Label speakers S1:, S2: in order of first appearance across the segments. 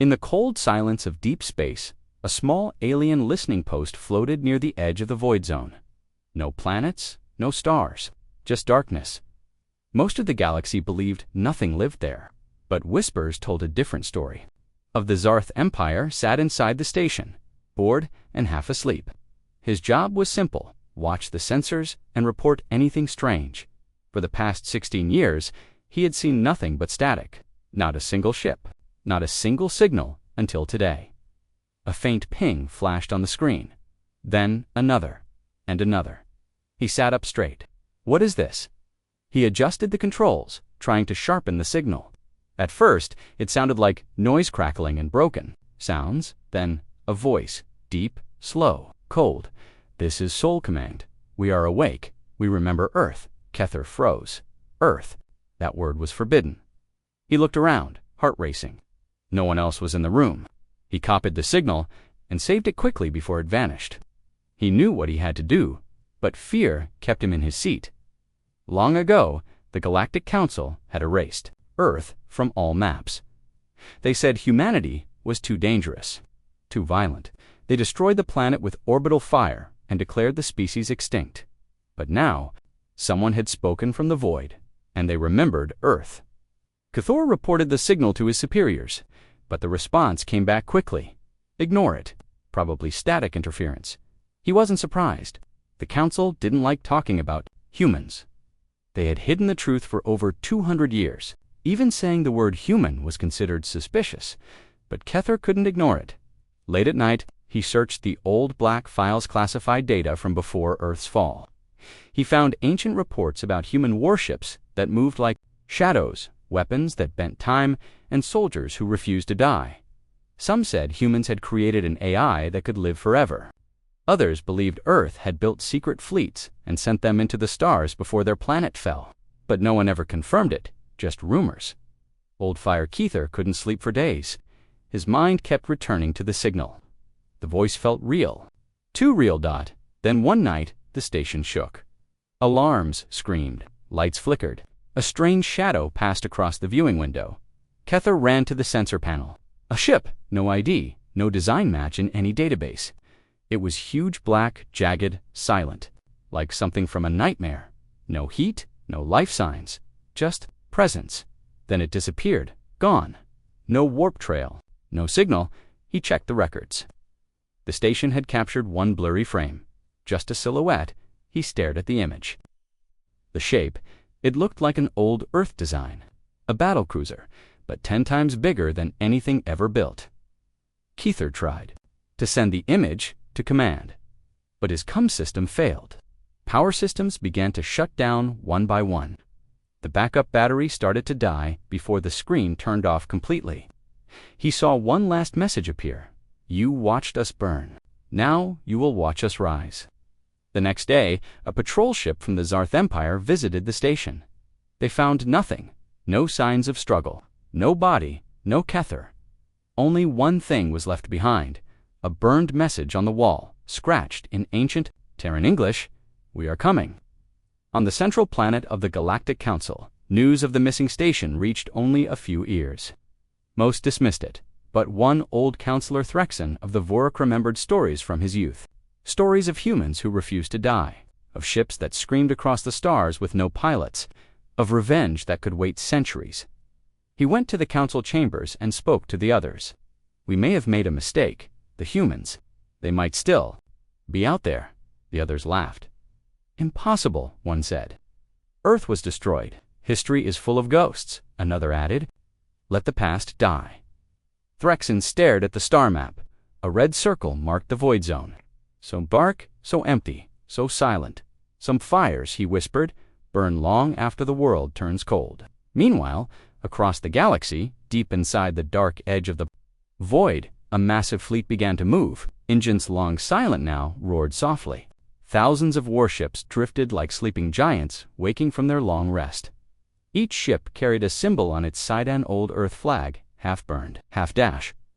S1: In the cold silence of deep space, a small alien listening post floated near the edge of the void zone. No planets, no stars, just darkness. Most of the galaxy believed nothing lived there, but whispers told a different story. Of the Zarth Empire sat inside the station, bored and half asleep. His job was simple: watch the sensors and report anything strange. For the past 16 years, he had seen nothing but static. Not a single ship, not a single signal until today. A faint ping flashed on the screen. Then another, and another. He sat up straight. What is this? He adjusted the controls, trying to sharpen the signal. At first, it sounded like noise crackling and broken sounds, then a voice, deep, slow, cold. This is Soul Command. We are awake. We remember Earth. Kether froze. Earth. That word was forbidden. He looked around, heart racing. No one else was in the room. He copied the signal and saved it quickly before it vanished. He knew what he had to do, but fear kept him in his seat. Long ago, the Galactic Council had erased Earth from all maps. They said humanity was too dangerous, too violent. They destroyed the planet with orbital fire and declared the species extinct. But now, someone had spoken from the void, and they remembered Earth. Cthor reported the signal to his superiors, but the response came back quickly. Ignore it. Probably static interference. He wasn't surprised. The Council didn't like talking about humans. They had hidden the truth for over 200 years. Even saying the word human was considered suspicious, but Kether couldn't ignore it. Late at night, he searched the old black files classified data from before Earth's fall. He found ancient reports about human warships that moved like shadows, weapons that bent time, and soldiers who refused to die. Some said humans had created an AI that could live forever. Others believed Earth had built secret fleets and sent them into the stars before their planet fell. But no one ever confirmed it, just rumors. Old Fire Kether couldn't sleep for days. His mind kept returning to the signal. The voice felt real. Too real. Then one night, the station shook. Alarms screamed, lights flickered. A strange shadow passed across the viewing window. Kether ran to the sensor panel. A ship, no ID, no design match in any database. It was huge, black, jagged, silent, like something from a nightmare. No heat, no life signs, just presence. Then it disappeared, gone. No warp trail, no signal. He checked the records. The station had captured one blurry frame. Just a silhouette. He stared at the image. The shape, it looked like an old Earth design. A battlecruiser, but 10 times bigger than anything ever built. Kether tried to send the image to command, but his comm system failed. Power systems began to shut down one by one. The backup battery started to die before the screen turned off completely. He saw one last message appear. You watched us burn. Now you will watch us rise. The next day, a patrol ship from the Zarth Empire visited the station. They found nothing. No signs of struggle. No body. No Kether. Only one thing was left behind. A burned message on the wall, scratched in ancient Terran English, "We are coming." On the central planet of the Galactic Council, news of the missing station reached only a few ears. Most dismissed it, but one old counselor Threxen of the Vorik remembered stories from his youth. Stories of humans who refused to die, of ships that screamed across the stars with no pilots, of revenge that could wait centuries. He went to the council chambers and spoke to the others. We may have made a mistake. The humans, they might still be out there. The others laughed. Impossible, one said. Earth was destroyed. History is full of ghosts, another added. Let the past die. Threxen stared at the star map. A red circle marked the void zone. So dark, so empty, so silent. Some fires, he whispered, burn long after the world turns cold. Meanwhile, across the galaxy, deep inside the dark edge of the void, a massive fleet began to move. Engines long silent now roared softly. Thousands of warships drifted like sleeping giants, waking from their long rest. Each ship carried a symbol on its side-an old Earth flag, half burned, half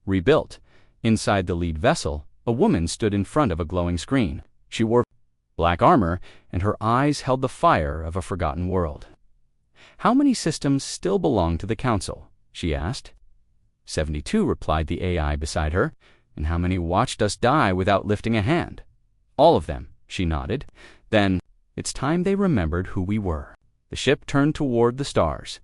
S1: rebuilt. Inside the lead vessel, a woman stood in front of a glowing screen. She wore black armor, and her eyes held the fire of a forgotten world. How many systems still belong to the Council? She asked. 72, replied the AI beside her. And how many watched us die without lifting a hand? All of them, she nodded. Then, it's time they remembered who we were. The ship turned toward the stars.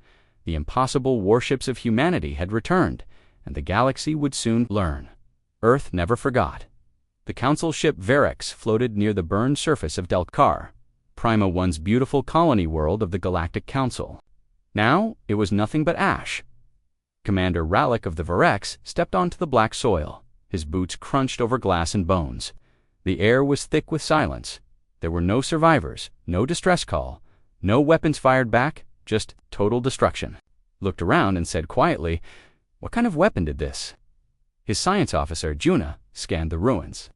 S1: The impossible warships of humanity had returned, and the galaxy would soon learn. Earth never forgot. The council ship Verex floated near the burned surface of Delcar, Prima One's beautiful colony world of the Galactic Council. Now it was nothing but ash. Commander Rallick of the Verex stepped onto the black soil. His boots crunched over glass and bones. The air was thick with silence. There were no survivors, no distress call, no weapons fired back, just total destruction. Looked around and said quietly, "What kind of weapon did this?" His science officer, Juna, scanned the ruins.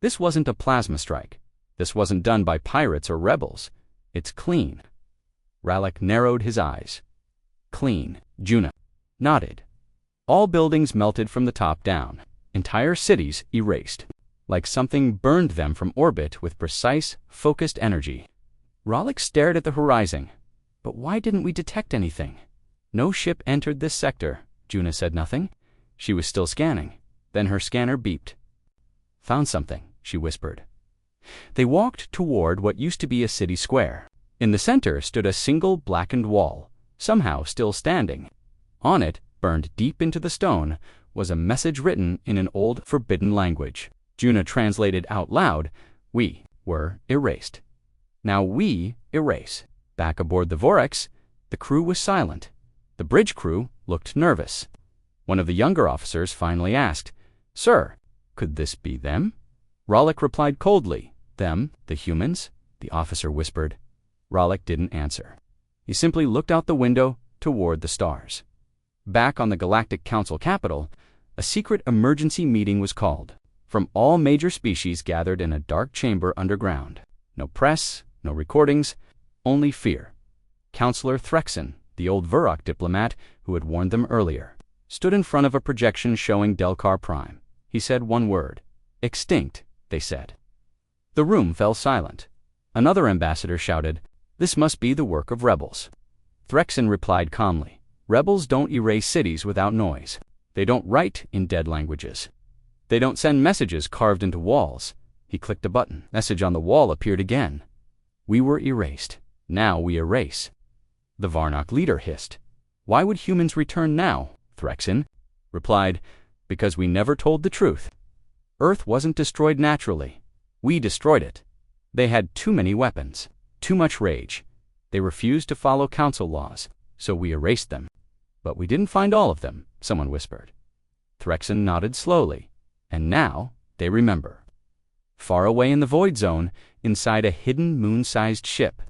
S1: This wasn't a plasma strike. This wasn't done by pirates or rebels. It's clean. Rallick narrowed his eyes. Clean. Juna nodded. All buildings melted from the top down. Entire cities erased, like something burned them from orbit with precise, focused energy. Rallick stared at the horizon. But why didn't we detect anything? No ship entered this sector. Juna said nothing. She was still scanning. Then her scanner beeped. "Found something," she whispered. They walked toward what used to be a city square. In the center stood a single blackened wall, somehow still standing. On it, burned deep into the stone, was a message written in an old, forbidden language. Juna translated out loud, "We were erased. Now we erase." Back aboard the Vorex, the crew was silent. The bridge crew looked nervous. One of the younger officers finally asked, "Sir, could this be them?" Rallick replied coldly, "Them, the humans?" The officer whispered. Rallick didn't answer. He simply looked out the window toward the stars. Back on the Galactic Council capital, a secret emergency meeting was called. From all major species gathered in a dark chamber underground. No press, no recordings, only fear. Counselor Threxen, the old Vurok diplomat who had warned them earlier, stood in front of a projection showing Delcar Prime. He said one word. "Extinct," they said. The room fell silent. Another ambassador shouted, "This must be the work of rebels." Threxen replied calmly, "Rebels don't erase cities without noise. They don't write in dead languages. They don't send messages carved into walls." He clicked a button. Message on the wall appeared again. "We were erased. Now we erase." The Varnock leader hissed. "Why would humans return now?" Threxen replied, "Because we never told the truth. Earth wasn't destroyed naturally. We destroyed it. They had too many weapons, too much rage. They refused to follow council laws, so we erased them. But we didn't find all of them," someone whispered. Threxen nodded slowly. "And now they remember." Far away in the void zone, inside a hidden moon-sized ship,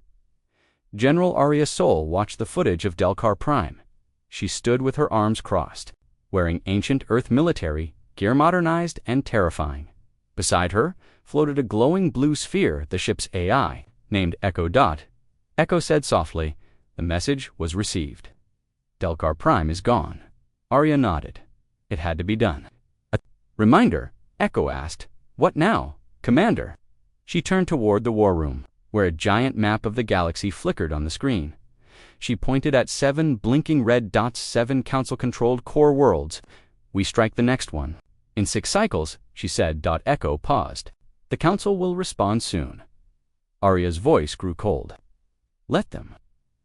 S1: General Arya Sol watched the footage of Delcar Prime. She stood with her arms crossed, wearing ancient Earth military, gear modernized and terrifying. Beside her floated a glowing blue sphere, the ship's AI, named Echo Dot. Echo said softly, "The message was received. Delcar Prime is gone." Arya nodded. It had to be done. "A reminder?" Echo asked. "What now, Commander?" She turned toward the war room, where a giant map of the galaxy flickered on the screen. She pointed at 7 blinking red dots, 7 council-controlled core worlds. "We strike the next one. In 6 cycles," she said. Echo paused. "The council will respond soon." Arya's voice grew cold. "Let them."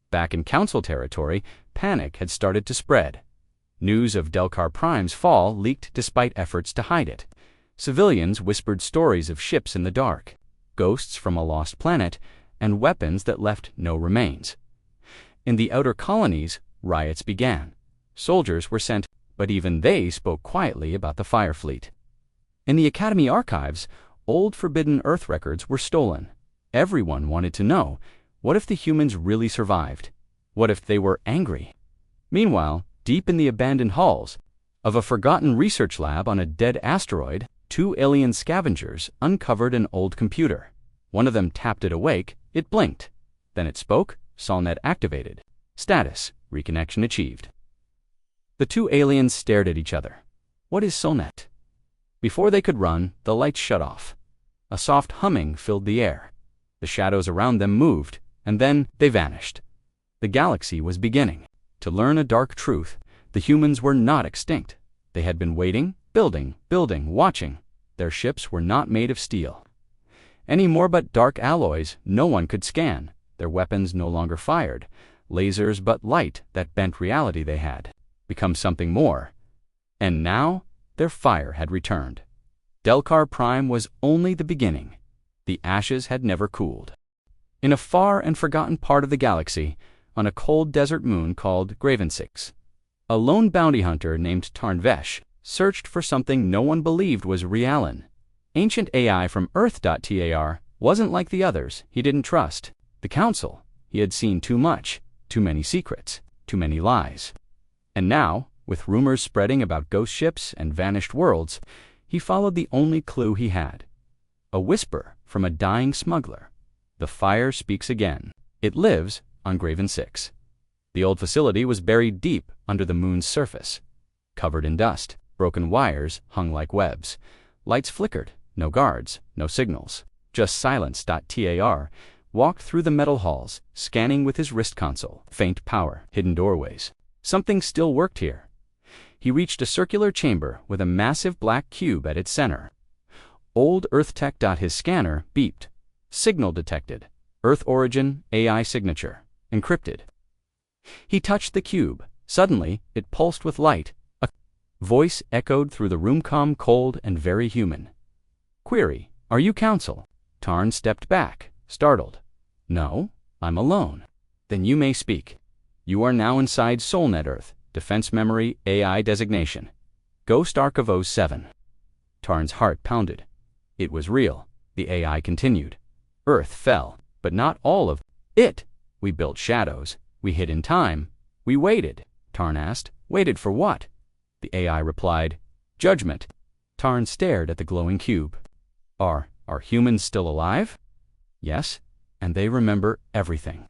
S1: Back in council territory, panic had started to spread. News of Delcar Prime's fall leaked despite efforts to hide it. Civilians whispered stories of ships in the dark, ghosts from a lost planet, and weapons that left no remains. In the outer colonies, riots began. Soldiers were sent, but even they spoke quietly about the Fire Fleet. In the Academy archives, old Forbidden Earth records were stolen. Everyone wanted to know, what if the humans really survived? What if they were angry? Meanwhile, deep in the abandoned halls of a forgotten research lab on a dead asteroid, 2 alien scavengers uncovered an old computer. One of them tapped it awake. It blinked. Then it spoke. Solnet activated. Status: reconnection achieved. The 2 aliens stared at each other. "What is Solnet?" Before they could run, the lights shut off. A soft humming filled the air. The shadows around them moved, and then they vanished. The galaxy was beginning to learn a dark truth. The humans were not extinct. They had been waiting, building, watching. Their ships were not made of steel any more but dark alloys no one could scan. Their weapons no longer fired lasers but light that bent reality. They had become something more. And now their fire had returned. Delcar Prime was only the beginning. The ashes had never cooled. In a far and forgotten part of the galaxy, on a cold desert moon called Graven 6, a lone bounty hunter named Tarnvesh searched for something no one believed was Realan. Ancient AI from Earth.tar wasn't like the others he didn't trust. The Council, he had seen too much, too many secrets, too many lies. And now, with rumors spreading about ghost ships and vanished worlds, he followed the only clue he had. A whisper from a dying smuggler. The fire speaks again. It lives on Graven 6. The old facility was buried deep under the moon's surface. Covered in dust, broken wires hung like webs. Lights flickered, no guards, no signals. Just silence.tar walked through the metal halls, scanning with his wrist console. Faint power, hidden doorways. Something still worked here. He reached a circular chamber with a massive black cube at its center. Old EarthTech. His scanner beeped. Signal detected. Earth origin, AI signature. Encrypted. He touched the cube. Suddenly, it pulsed with light. A voice echoed through the room, calm, cold, and very human. Query, are you Council? Tarn stepped back, startled. No, I'm alone. Then you may speak. You are now inside SolNet Earth, Defense Memory AI designation. Ghost Archive 07. Tarn's heart pounded. It was real. The AI continued. Earth fell, but not all of it. We built shadows. We hid in time. We waited. Tarn asked. Waited for what? The AI replied. Judgment. Tarn stared at the glowing cube. Are humans still alive? Yes, and they remember everything.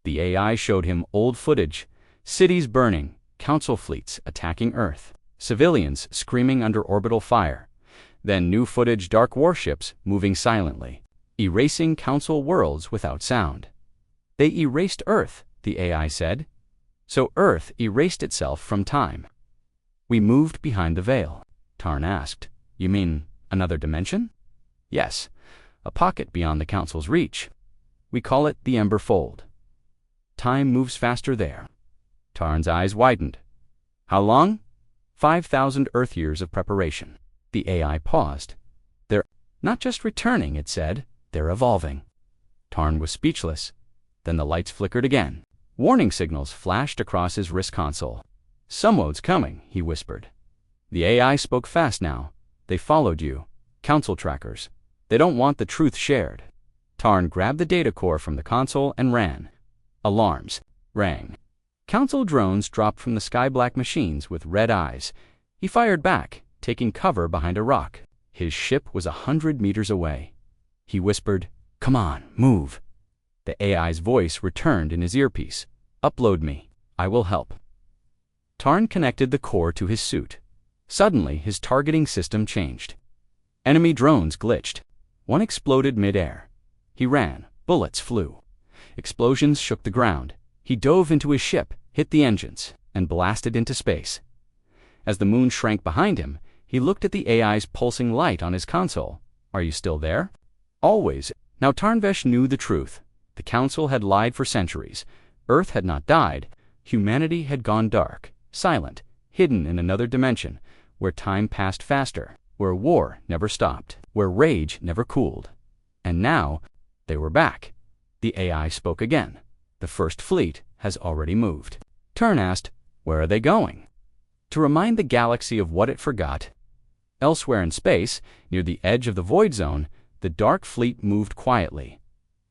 S1: The AI showed him old footage. Cities burning, Council fleets attacking Earth, civilians screaming under orbital fire. Then new footage, dark warships moving silently, erasing Council worlds without sound. They erased Earth, the AI said. So Earth erased itself from time. We moved behind the veil. Tarn asked, You mean another dimension? Yes, a pocket beyond the Council's reach. We call it the Ember Fold. Time moves faster there. Tarn's eyes widened. How long? 5,000 Earth years of preparation. The AI paused. They're not just returning, it said. They're evolving. Tarn was speechless. Then the lights flickered again. Warning signals flashed across his wrist console. Someone's coming, he whispered. The AI spoke fast now. They followed you. Council trackers. They don't want the truth shared. Tarn grabbed the data core from the console and ran. Alarms rang. Council drones dropped from the sky-black machines with red eyes. He fired back, taking cover behind a rock. His ship was 100 meters away. He whispered, Come on, move. The AI's voice returned in his earpiece. Upload me. I will help. Tarn connected the core to his suit. Suddenly, his targeting system changed. Enemy drones glitched. One exploded mid-air. He ran. Bullets flew. Explosions shook the ground. He dove into his ship, hit the engines, and blasted into space. As the moon shrank behind him, he looked at the AI's pulsing light on his console. Are you still there? Always. Now Tarnvesh knew the truth. The Council had lied for centuries. Earth had not died. Humanity had gone dark, silent, hidden in another dimension, where time passed faster, where war never stopped, where rage never cooled. And now, they were back. The AI spoke again. The first fleet has already moved. Tarn asked, Where are they going? To remind the galaxy of what it forgot. Elsewhere in space, near the edge of the void zone, the dark fleet moved quietly.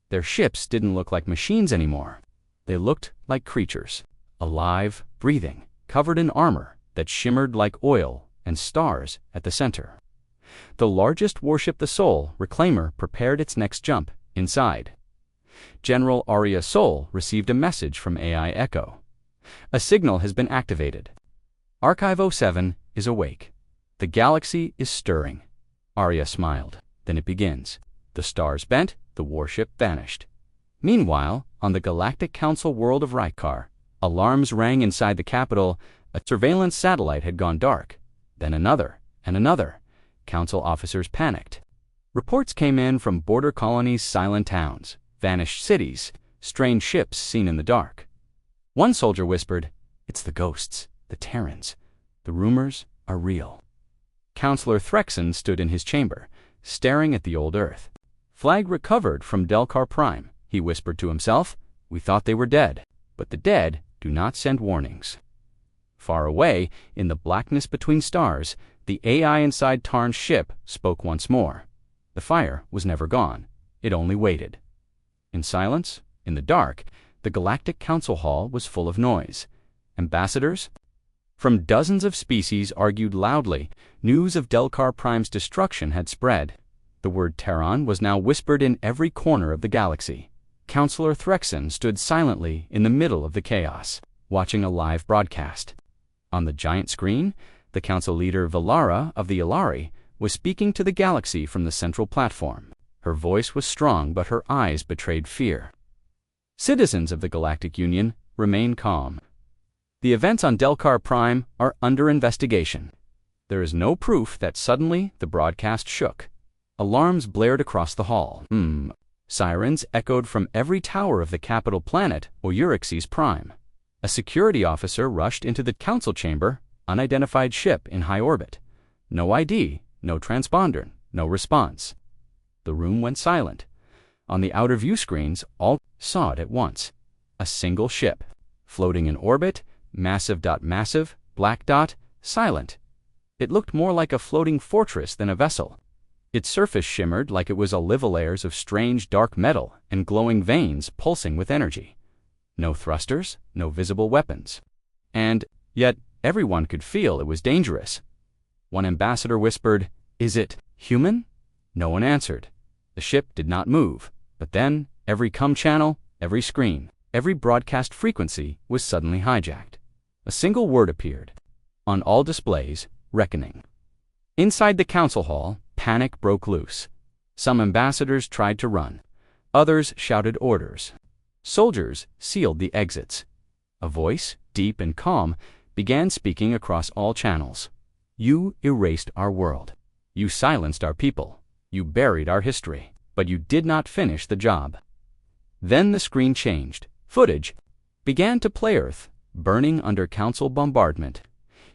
S1: Their ships didn't look like machines anymore. They looked like creatures, alive, breathing, covered in armor that shimmered like oil and stars at the center. The largest warship, the Sol Reclaimer, prepared its next jump inside. General Arya Sol received a message from AI Echo. A signal has been activated. Archive 07 is awake. The galaxy is stirring. Arya smiled. Then it begins. The stars bent, the warship vanished. Meanwhile, on the Galactic Council world of Rykar, alarms rang inside the capital. A surveillance satellite had gone dark. Then another, and another. Council officers panicked. Reports came in from border colonies' silent towns, vanished cities, strange ships seen in the dark. One soldier whispered, "It's the ghosts, the Terrans. The rumors are real." Counselor Threxon stood in his chamber, staring at the old Earth. "Flag recovered from Delcar Prime," he whispered to himself. "We thought they were dead, but the dead do not send warnings." Far away, in the blackness between stars, the AI inside Tarn's ship spoke once more. The fire was never gone. It only waited. In silence, in the dark, the Galactic Council Hall was full of noise. Ambassadors from dozens of species argued loudly. News of Delcar Prime's destruction had spread. The word Terran was now whispered in every corner of the galaxy. Counselor Threxon stood silently in the middle of the chaos, watching a live broadcast. On the giant screen, the council leader Valara of the Ilari was speaking to the galaxy from the central platform. Her voice was strong, but her eyes betrayed fear. "Citizens of the Galactic Union, remain calm. The events on Delcar Prime are under investigation." There is no proof that suddenly the broadcast shook. Alarms blared across the hall. Sirens echoed from every tower of the capital planet, Oyurixes Prime. A security officer rushed into the council chamber, unidentified ship in high orbit. No ID, no transponder, no response. The room went silent. On the outer view screens, all saw it at once. A single ship, floating in orbit, massive, black dot, silent. It looked more like a floating fortress than a vessel. Its surface shimmered like it was a live layers of strange dark metal and glowing veins pulsing with energy. No thrusters, no visible weapons. And yet everyone could feel it was dangerous. One ambassador whispered, "Is it human?" No one answered. The ship did not move. But then every comm channel, every screen, every broadcast frequency was suddenly hijacked. A single word appeared. On all displays, reckoning. Inside the council hall, panic broke loose. Some ambassadors tried to run. Others shouted orders. Soldiers sealed the exits. A voice, deep and calm, began speaking across all channels. "You erased our world. You silenced our people. You buried our history. But you did not finish the job." Then the screen changed. Footage began to play Earth, burning under council bombardment.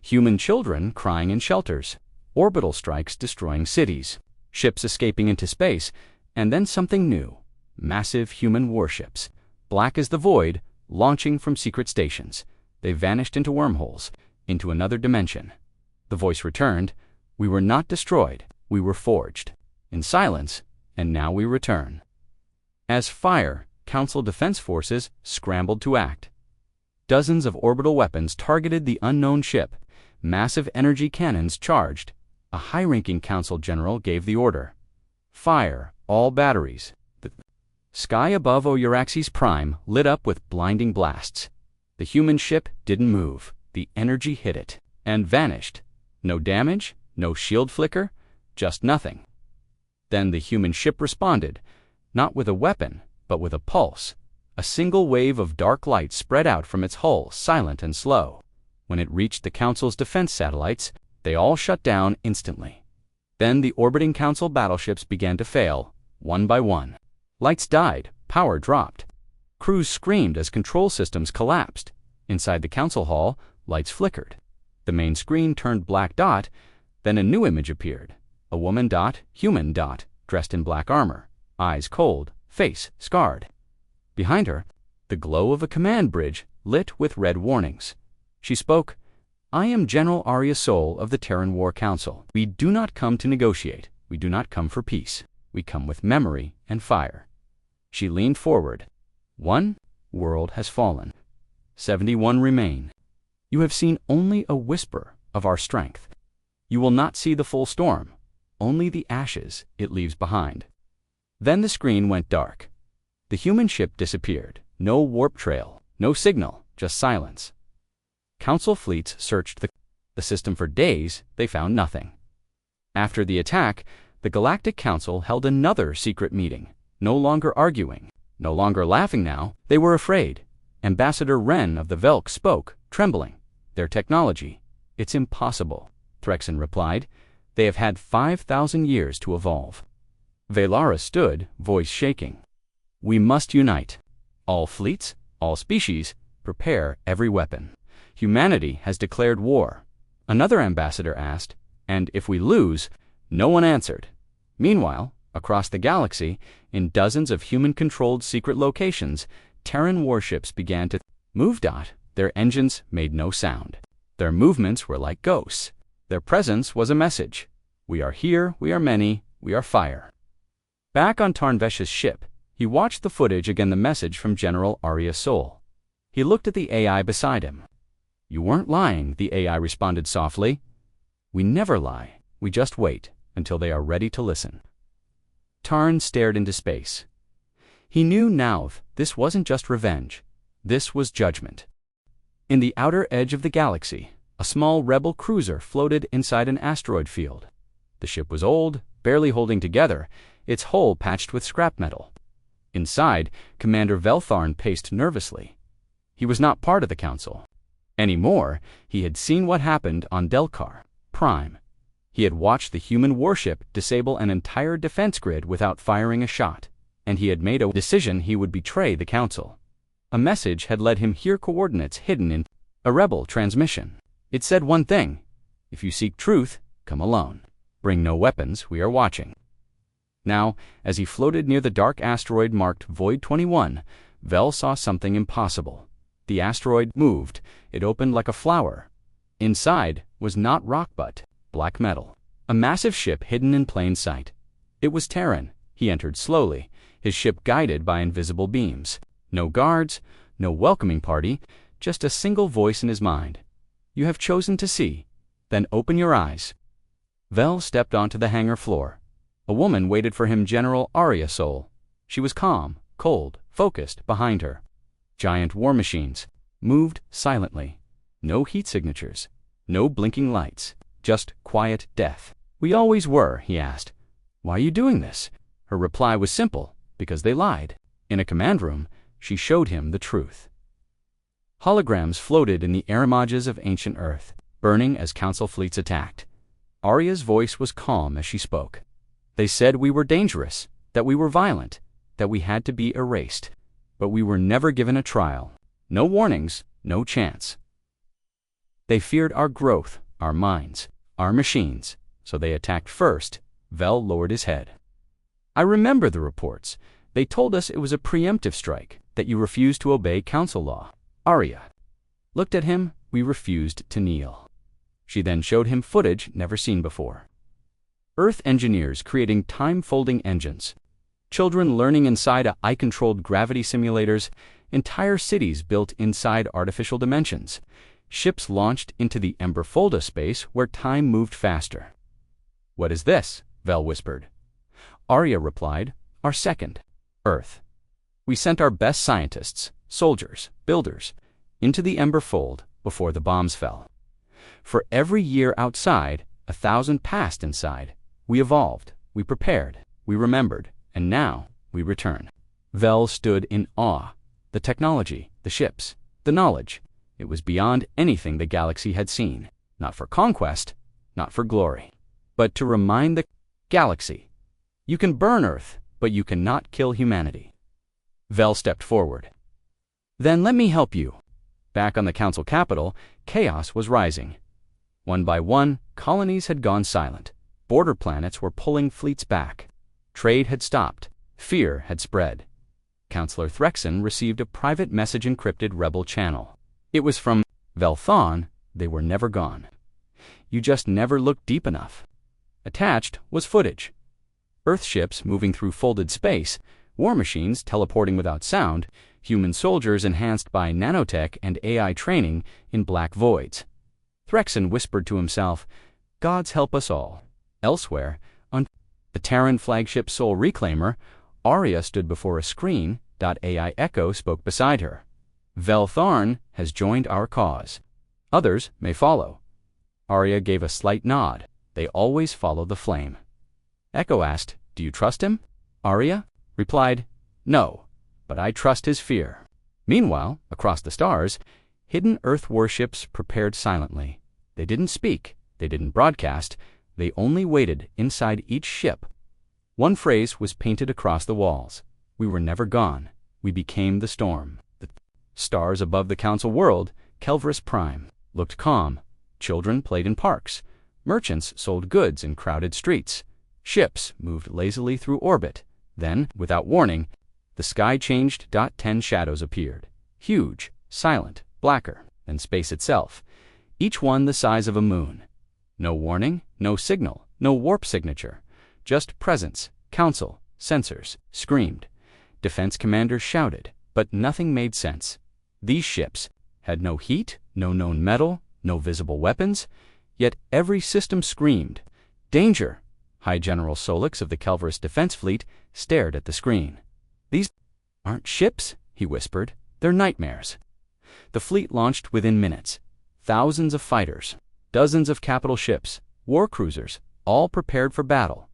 S1: Human children crying in shelters. Orbital strikes destroying cities. Ships escaping into space. And then something new. Massive human warships. Black as the void, launching from secret stations. They vanished into wormholes, into another dimension. The voice returned. "We were not destroyed. We were forged. In silence, and now we return." As fire, Council Defense Forces scrambled to act. Dozens of orbital weapons targeted the unknown ship. Massive energy cannons charged. A high-ranking Council General gave the order. "Fire all batteries." The sky above Oyuraxes Prime lit up with blinding blasts. The human ship didn't move. The energy hit it and vanished. No damage, no shield flicker, just nothing. Then the human ship responded, not with a weapon, but with a pulse. A single wave of dark light spread out from its hull, silent and slow. When it reached the Council's defense satellites, they all shut down instantly. Then the orbiting Council battleships began to fail, one by one. Lights died, power dropped. Crews screamed as control systems collapsed. Inside the Council Hall, lights flickered. The main screen turned black dot, then a new image appeared. A woman dot, human dot, dressed in black armor, eyes cold, face scarred. Behind her, the glow of a command bridge lit with red warnings. She spoke, "I am General Arya Sol of the Terran War Council. We do not come to negotiate. We do not come for peace. We come with memory and fire." She leaned forward. "One world has fallen. 71 remain. You have seen only a whisper of our strength. You will not see the full storm. Only the ashes it leaves behind." Then the screen went dark. The human ship disappeared. No warp trail, no signal, just silence. Council fleets searched the system for days. They found nothing. After the attack, the Galactic Council held another secret meeting. No longer arguing, no longer laughing now. They were afraid. Ambassador Wren of the Velk spoke, trembling. Their technology. It's impossible, Threxen replied. They have had 5,000 years to evolve. Valara stood, voice shaking. We must unite. All fleets, all species, prepare every weapon. Humanity has declared war. Another ambassador asked, and if we lose? No one answered. Meanwhile, across the galaxy, in dozens of human-controlled secret locations, Terran warships began to move. Their engines made no sound. Their movements were like ghosts. Their presence was a message. We are here, we are many, we are fire. Back on Tarnvesh's ship, he watched the footage again, the message from General Arya Sol. He looked at the AI beside him. You weren't lying, the AI responded softly. We never lie. We just wait until they are ready to listen. Tarn stared into space. He knew now this wasn't just revenge. This was judgment. In the outer edge of the galaxy, a small rebel cruiser floated inside an asteroid field. The ship was old, barely holding together, its hull patched with scrap metal. Inside, Commander Veltharn paced nervously. He was not part of the council. Anymore, he had seen what happened on Delcar Prime. He had watched the human warship disable an entire defense grid without firing a shot, and he had made a decision: he would betray the council. A message had led him here, coordinates hidden in a rebel transmission. It said one thing: if you seek truth, come alone. Bring no weapons, we are watching. Now, as he floated near the dark asteroid marked Void 21, Vel saw something impossible. The asteroid moved. It opened like a flower. Inside was not rock but black metal. A massive ship hidden in plain sight. It was Terran. He entered slowly, his ship guided by invisible beams. No guards, no welcoming party, just a single voice in his mind. You have chosen to see. Then open your eyes. Vel stepped onto the hangar floor. A woman waited for him, General Arya Sol. She was calm, cold, focused behind her. Giant war machines moved silently. No heat signatures, no blinking lights, just quiet death. We always were, he asked. Why are you doing this? Her reply was simple: because they lied. In a command room, she showed him the truth. Holograms floated in the air images of ancient Earth, burning as council fleets attacked. Arya's voice was calm as she spoke. They said we were dangerous, that we were violent, that we had to be erased. But we were never given a trial. No warnings, no chance. They feared our growth, our minds, our machines, so they attacked first. Vel lowered his head. I remember the reports. They told us it was a preemptive strike, that you refused to obey council law. Arya looked at him. We refused to kneel. She then showed him footage never seen before. Earth engineers creating time-folding engines. Children learning inside AI-controlled gravity simulators. Entire cities built inside artificial dimensions. Ships launched into the Ember Folda space where time moved faster. What is this? Vel whispered. Arya replied, our second Earth. We sent our best scientists, soldiers, builders, into the Ember Fold before the bombs fell. For every year outside, 1,000 passed inside. We evolved, we prepared, we remembered, and now we return. Vel stood in awe. The technology, the ships, the knowledge. It was beyond anything the galaxy had seen. Not for conquest, not for glory, but to remind the galaxy. You can burn Earth, but you cannot kill humanity. Vel stepped forward. Then let me help you. Back on the council capital, chaos was rising. One by one, colonies had gone silent. Border planets were pulling fleets back. Trade had stopped. Fear had spread. Councillor Threxen received a private message-encrypted rebel channel. It was from Veltharn. They were never gone. You just never looked deep enough. Attached was footage. Earth ships moving through folded space, war machines teleporting without sound, human soldiers enhanced by nanotech and AI training in black voids. Threxen whispered to himself, Gods help us all. Elsewhere, on the Terran flagship Soul Reclaimer, Arya stood before a screen. AI Echo spoke beside her. Veltharn has joined our cause. Others may follow. Arya gave a slight nod. They always follow the flame. Echo asked, Do you trust him? Arya replied, No, but I trust his fear. Meanwhile, across the stars, Hidden Earth warships prepared silently. They didn't speak, they didn't broadcast, they only waited inside each ship. One phrase was painted across the walls. We were never gone. We became the storm. The stars above the Council world, Kelvorus Prime, looked calm. Children played in parks. Merchants sold goods in crowded streets. Ships moved lazily through orbit. Then, without warning, the sky changed. 10 shadows appeared. Huge, silent, blacker than space itself. Each one the size of a moon. No warning, no signal, no warp signature. Just presence, council, sensors, screamed. Defense commanders shouted, but nothing made sense. These ships had no heat, no known metal, no visible weapons, yet every system screamed. Danger! High General Solix of the Kelvorus Defense Fleet stared at the screen. These aren't ships, he whispered. They're nightmares. The fleet launched within minutes. Thousands of fighters, dozens of capital ships, war cruisers, all prepared for battle.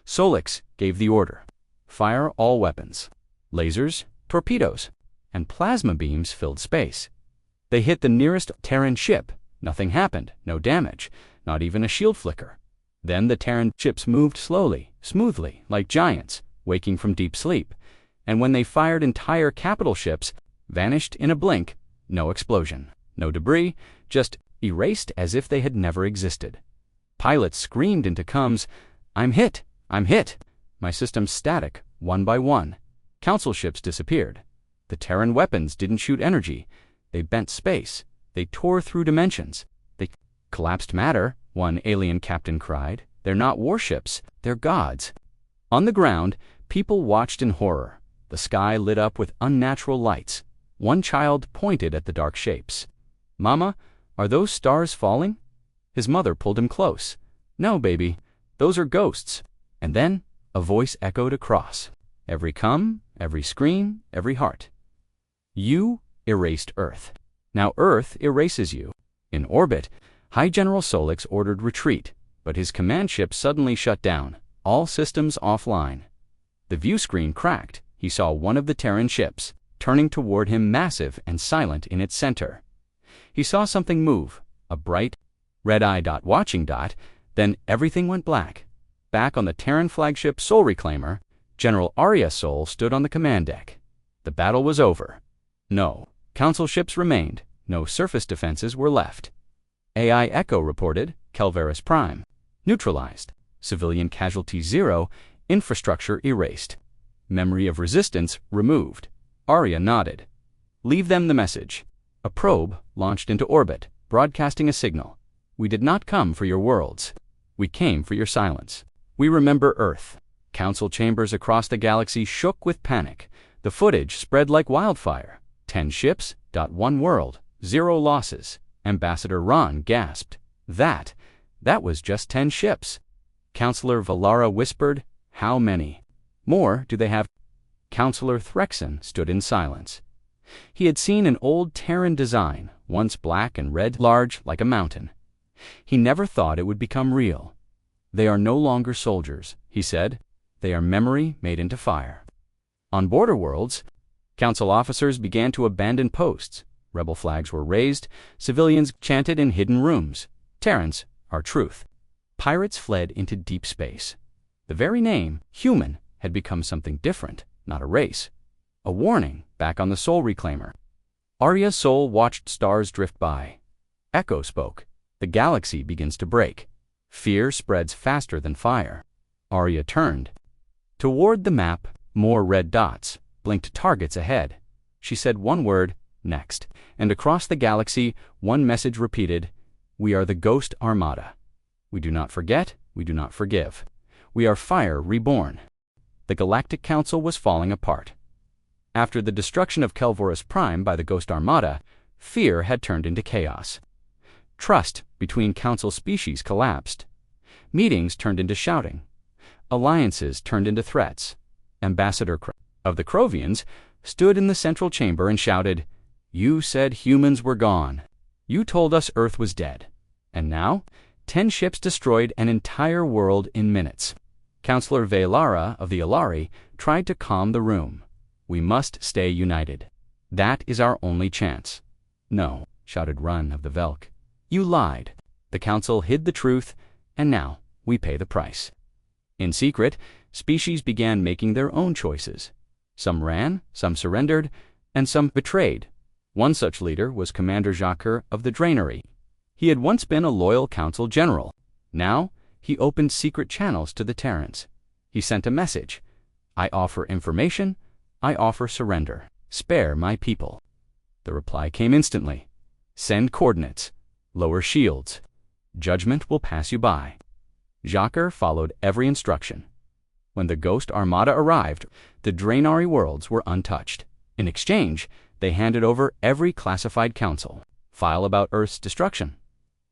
S1: Solix gave the order. Fire all weapons. Lasers, torpedoes, and plasma beams filled space. They hit the nearest Terran ship. Nothing happened, no damage, not even a shield flicker. Then the Terran ships moved slowly, smoothly, like giants, waking from deep sleep. And when they fired, entire capital ships vanished in a blink. No explosion, no debris, just erased as if they had never existed. Pilots screamed into comms, I'm hit! I'm hit! My system's static, one by one. Council ships disappeared. The Terran weapons didn't shoot energy. They bent space. They tore through dimensions. They collapsed matter, one alien captain cried. They're not warships, they're gods. On the ground, people watched in horror. The sky lit up with unnatural lights. One child pointed at the dark shapes. Mama, are those stars falling? His mother pulled him close. No, baby, those are ghosts. And then a voice echoed across. Every come, every scream, every heart. You erased Earth. Now Earth erases you. In orbit, High General Solix ordered retreat, but his command ship suddenly shut down, all systems offline. The view screen cracked. He saw one of the Terran ships, turning toward him, massive and silent in its center. He saw something move, a bright, red-eye watching dot, then everything went black. Back on the Terran flagship Sol Reclaimer, General Arya Sol stood on the command deck. The battle was over. No Council ships remained. No surface defenses were left. AI Echo reported, Kelvorus Prime. Neutralized. Civilian casualty 0. Infrastructure erased. Memory of resistance removed. Arya nodded. Leave them the message. A probe launched into orbit, broadcasting a signal. We did not come for your worlds. We came for your silence. We remember Earth. Council chambers across the galaxy shook with panic. The footage spread like wildfire. 10 ships, 1 world, 0 losses. Ambassador Ron gasped. That was just 10 ships. Counselor Valara whispered, how many? More do they have? Counselor Threxon stood in silence. He had seen an old Terran design, once black and red, large like a mountain. He never thought it would become real. They are no longer soldiers, he said. They are memory made into fire. On border worlds, Council officers began to abandon posts. Rebel flags were raised. Civilians chanted in hidden rooms. Terrans, our truth. Pirates fled into deep space. The very name, human, had become something different, not a race. A warning back on the Sol Reclaimer. Arya Sol watched stars drift by. Echo spoke. The galaxy begins to break. Fear spreads faster than fire. Arya turned. Toward the map, more red dots blinked targets ahead. She said one word, next, and across the galaxy, one message repeated, we are the Ghost Armada. We do not forget, we do not forgive. We are fire reborn. The Galactic Council was falling apart. After the destruction of Kelvorus Prime by the Ghost Armada, fear had turned into chaos. Trust between Council species collapsed. Meetings turned into shouting. Alliances turned into threats. Ambassador of the Krovians stood in the central chamber and shouted, you said humans were gone. You told us Earth was dead. And now, 10 ships destroyed an entire world in minutes. Counselor Valara of the Alari tried to calm the room. We must stay united. That is our only chance. "No," shouted Run of the Velk. "You lied. The council hid the truth, and now we pay the price." In secret, species began making their own choices. Some ran, some surrendered, and some betrayed. One such leader was Commander Jacques of the Drainery. He had once been a loyal council general. Now, he opened secret channels to the Terrans. He sent a message: "I offer information, I offer surrender. Spare my people." The reply came instantly: "Send coordinates. Lower shields. Judgment will pass you by." Jacques followed every instruction. When the Ghost Armada arrived, the Draenari worlds were untouched. In exchange, they handed over every classified council file about Earth's destruction.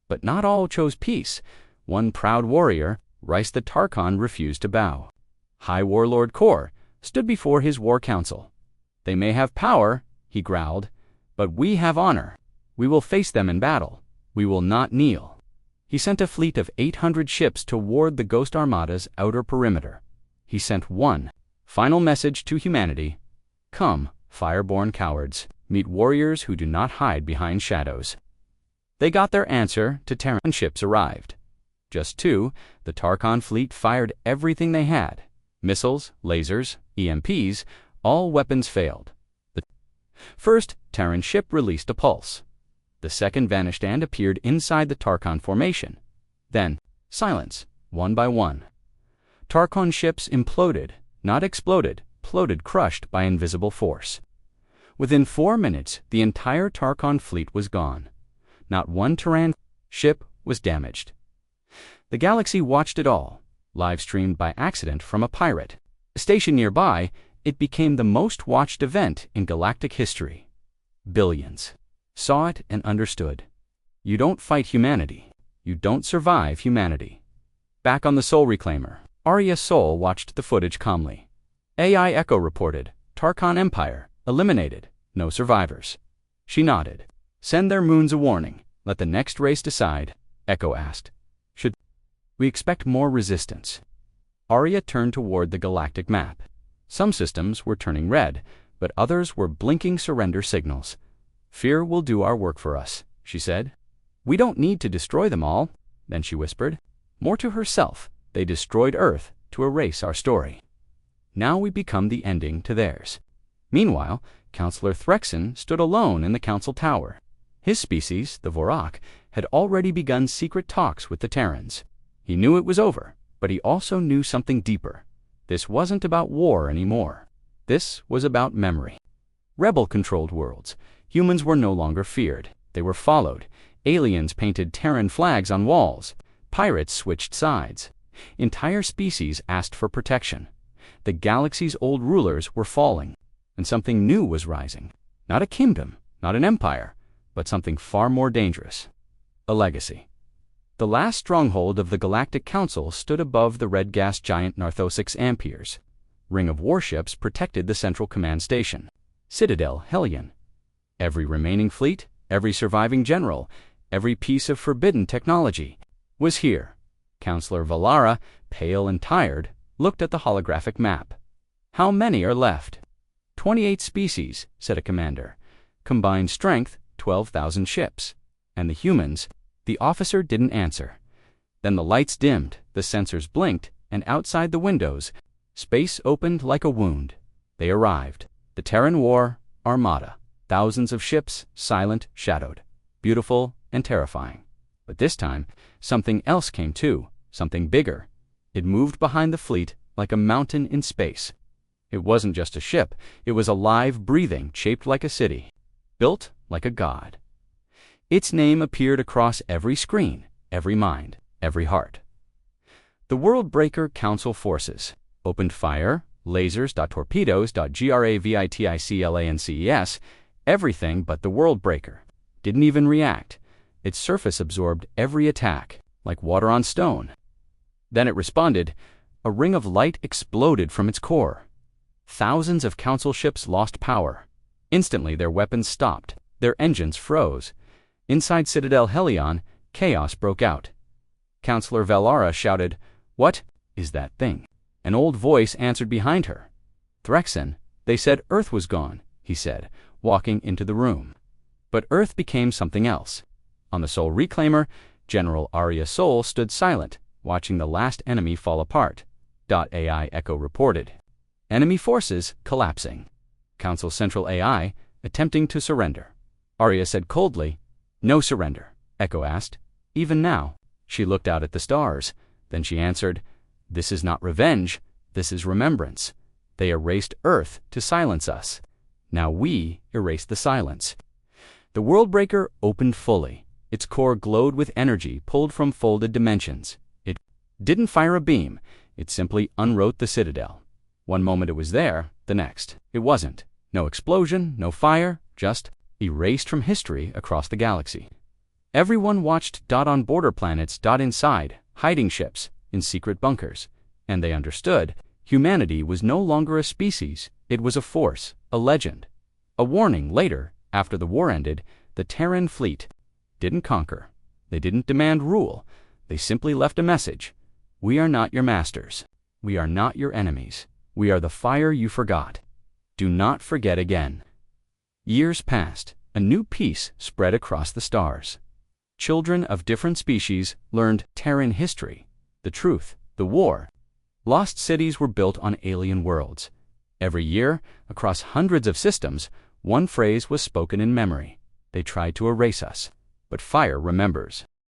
S1: But not all chose peace. One proud warrior, Rice the Tarkon, refused to bow. High Warlord Kor stood before his war council. "They may have power," he growled, "but we have honor. We will face them in battle. We will not kneel." He sent a fleet of 800 ships to ward the Ghost Armada's outer perimeter. He sent one final message to humanity: "Come, fireborn cowards, meet warriors who do not hide behind shadows." They got their answer. Terran ships arrived. Just two, the Tarkon fleet fired everything they had. Missiles, lasers, EMPs, all weapons failed. The first Terran ship released a pulse. The second vanished and appeared inside the Tarkon formation. Then, silence, one by one. Tarkon ships imploded, not exploded, ploded, crushed by invisible force. Within 4 minutes, the entire Tarkon fleet was gone. Not one Terran ship was damaged. The galaxy watched it all, live-streamed by accident from a pirate. Stationed nearby, it became the most watched event in galactic history. Billions saw it and understood. You don't fight humanity. You don't survive humanity. Back on the Soul Reclaimer, Arya Soul watched the footage calmly. AI Echo reported, "Tarkon Empire, eliminated, no survivors." She nodded. "Send their moons a warning. Let the next race decide." Echo asked, "Should we expect more resistance?" Arya turned toward the galactic map. Some systems were turning red, but others were blinking surrender signals. "Fear will do our work for us," she said. "We don't need to destroy them all." Then she whispered, more to herself, "They destroyed Earth to erase our story. Now we become the ending to theirs." Meanwhile, Counselor Threxen stood alone in the council tower. His species, the Vorak, had already begun secret talks with the Terrans. He knew it was over, but he also knew something deeper. This wasn't about war anymore. This was about memory. Rebel-controlled worlds. Humans were no longer feared. They were followed. Aliens painted Terran flags on walls. Pirates switched sides. Entire species asked for protection. The galaxy's old rulers were falling, and something new was rising. Not a kingdom, not an empire, but something far more dangerous. A legacy. The last stronghold of the Galactic Council stood above the red gas giant Narthosix Amperes. Ring of warships protected the central command station. Citadel Hellion. Every remaining fleet, every surviving general, every piece of forbidden technology was here. Counselor Valara, pale and tired, looked at the holographic map. "How many are left?" 28 species, said a commander. "Combined strength, 12,000 ships. And the humans?" The officer didn't answer. Then the lights dimmed, the sensors blinked, and outside the windows, space opened like a wound. They arrived. The Terran War Armada. Thousands of ships, silent, shadowed, beautiful and terrifying. But this time, something else came too, something bigger. It moved behind the fleet like a mountain in space. It wasn't just a ship, it was alive, breathing, shaped like a city, built like a god. Its name appeared across every screen, every mind, every heart. The Worldbreaker Council Forces opened fire, lasers, torpedoes, gravitixlances, everything but the Worldbreaker. Didn't even react. Its surface absorbed every attack, like water on stone. Then it responded. A ring of light exploded from its core. Thousands of council ships lost power. Instantly their weapons stopped. Their engines froze. Inside Citadel Helion, chaos broke out. Counselor Valara shouted, "What is that thing?" An old voice answered behind her. "Threxen, they said Earth was gone," he said, walking into the room. But Earth became something else. On the Sol Reclaimer, General Arya Sol stood silent, watching the last enemy fall apart. AI Echo reported. Enemy forces collapsing. Council Central AI attempting to surrender. Arya said coldly, "No surrender." Echo asked, "Even now?" She looked out at the stars. Then she answered, "This is not revenge, this is remembrance. They erased Earth to silence us. Now we erase the silence." The Worldbreaker opened fully. Its core glowed with energy pulled from folded dimensions. It didn't fire a beam, it simply unwrote the Citadel. One moment it was there, the next it wasn't. No explosion, no fire, just erased from history across the galaxy. Everyone watched on border planets inside, hiding ships, in secret bunkers. And they understood, humanity was no longer a species, it was a force, a legend. A warning later, after the war ended, the Terran fleet didn't conquer. They didn't demand rule. They simply left a message. We are not your masters. We are not your enemies. We are the fire you forgot. Do not forget again. Years passed. A new peace spread across the stars. Children of different species learned Terran history, the truth, the war. Lost cities were built on alien worlds. Every year, across hundreds of systems, one phrase was spoken in memory. They tried to erase us, but fire remembers.